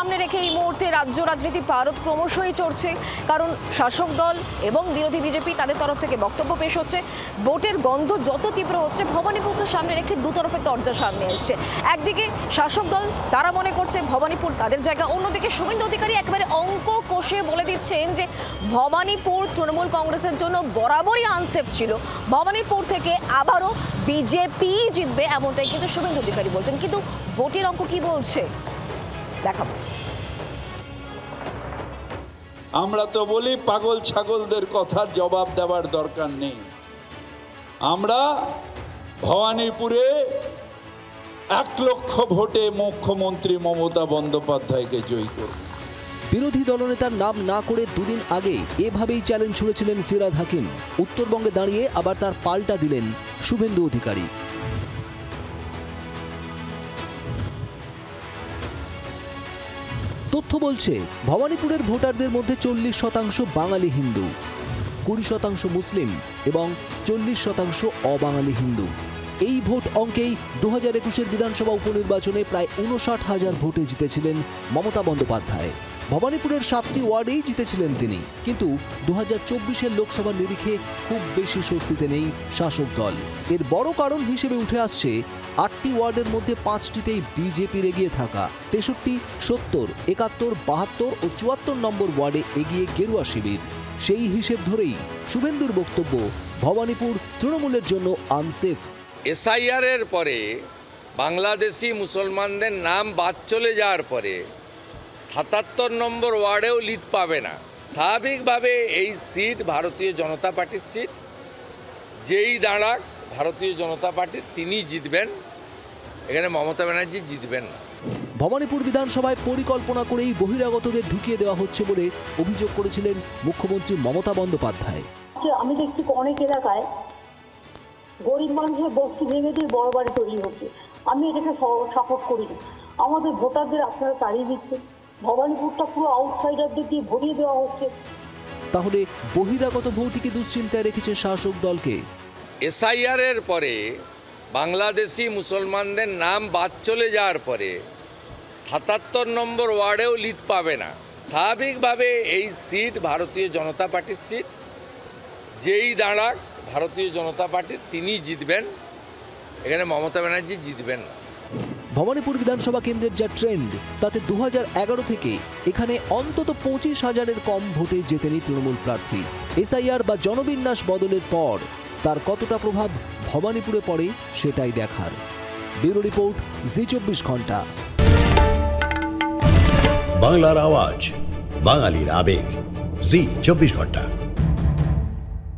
সামনে রেখে এই মুহূর্তে রাজ্য রাজনীতি পারদ ক্রমশই চড়ছে, কারণ শাসক দল এবং বিরোধী বিজেপি তাদের তরফ থেকে বক্তব্য পেশ হচ্ছে। ভোটের গন্ধ যত তীব্র হচ্ছে, ভবানীপুরকে সামনে রেখে দুতরফে তরজা সামনে আসছে। একদিকে শাসক দল তারা মনে করছে ভবানীপুর তাদের জায়গা, অন্যদিকে শুভেন্দু অধিকারী একেবারে অঙ্ক কষে বলে দিচ্ছেন যে ভবানীপুর তৃণমূল কংগ্রেসের জন্য বরাবরই আনসেফ ছিল, ভবানীপুর থেকে আবারও বিজেপি জিতবে, এমনটাই কিন্তু শুভেন্দু অধিকারী বলছেন। কিন্তু ভোটের অঙ্ক কি বলছে দেখাবো। আমরা তো বলি পাগল ছাগলদের কথার জবাব দেওয়ার দরকার নেই। আমরা ভবানীপুরে 1 লক্ষ ভোটে মুখ্যমন্ত্রী মমতা বন্দ্যোপাধ্যায়কে জয়ী করব। বিরোধী দলনেতার নাম না করে দুদিন আগে এভাবেই চ্যালেঞ্জ ছুড়েছিলেন ফিরহাদ হাকিম। উত্তরবঙ্গে দাঁড়িয়ে আবার তার পাল্টা দিলেন শুভেন্দু অধিকারী। তথ্য বলছে ভবানীপুরের ভোটারদের মধ্যে 40% বাঙালি হিন্দু, 20% মুসলিম এবং 40% অবাঙালি হিন্দু। এই ভোট অঙ্কেই 2021-এর বিধানসভা উপনির্বাচনে প্রায় 59,000 ভোটে জিতেছিলেন মমতা বন্দ্যোপাধ্যায়। ভবানীপুরের 7টি ওয়ার্ডেই জিতেছিলেন তিনি, কিন্তু 2024-এর লোকসভার নিরিখে খুব বেশি স্বস্তিতে নেই শাসক দল। এর বড় কারণ হিসেবে উঠে আসছে 8টি ওয়ার্ডের মধ্যে 5টিতেই বিজেপির এগিয়ে থাকা। 63, 70, 71, 72 ও 74 নম্বর ওয়ার্ডে এগিয়ে গেরুয়া শিবির। সেই হিসেব ধরেই শুভেন্দুর বক্তব্য ভবানীপুর তৃণমূলের জন্য আনসেফ। এসআইআর এর পরে বাংলাদেশি মুসলমানদের নাম বাদ চলে যাওয়ার পরে 77 নম্বর ওয়ার্ডেও লিড পাবে না। স্বাভাবিকভাবে এই সিট ভারতীয় জনতা পার্টির সিট, যেই দাঁড়াক ভারতীয় জনতা পার্টির তিনি জিতবেন, এখানে মমতা ব্যানার্জি জিতবেন না। ভবানীপুর বিধানসভায় পরিকল্পনা করেই বহিরাগতদের ঢুকিয়ে দেওয়া হচ্ছে বলে অভিযোগ করেছিলেন মুখ্যমন্ত্রী মমতা বন্দ্যোপাধ্যায়। আমি দেখছি অনেক এলাকায় গরিব মানুষের বস্তি ভেঙে দিয়ে বড় বাড়ি তৈরি হচ্ছে। আমি এটাকে সাপোর্ট করি না। আমাদের ভোটারদের আপনারা তাড়িয়ে দিচ্ছে, ভবানীপুরটা পুরো আউটসাইডারদের দিয়ে ভরিয়ে দেওয়া হচ্ছে। তাহলে বহিরাগত ভোটকে দুশ্চিন্তায় রেখেছে শাসক দলকে। এসআইআর এর পরে বাংলাদেশি মুসলমানদের নাম বাদ চলে যাওয়ার পরে 77 নম্বর ওয়ার্ডেও লিড পাবে না। স্বাভাবিকভাবে এই সিট ভারতীয় জনতা পার্টির সিট, যেই দাঁড়াক ভারতীয় জনতা পার্টির তিনি জিতবেন, এখানে মমতা ব্যানার্জি জিতবেন না। ভবানীপুর বিধানসভা কেন্দ্রের যা ট্রেন্ড, তাতে 2011 থেকে এখানে অন্তত 25,000-এর কম ভোটে জেতেনি তৃণমূল প্রার্থী। এসআইআর বা জনবিন্যাস বদলের পর তার কতটা প্রভাব ভবানীপুরে পড়ে সেটাই দেখার। ব্যুরো রিপোর্ট, জি24 ঘন্টা। বাংলার আওয়াজ, বাঙালির আবেগ, জি24 ঘন্টা।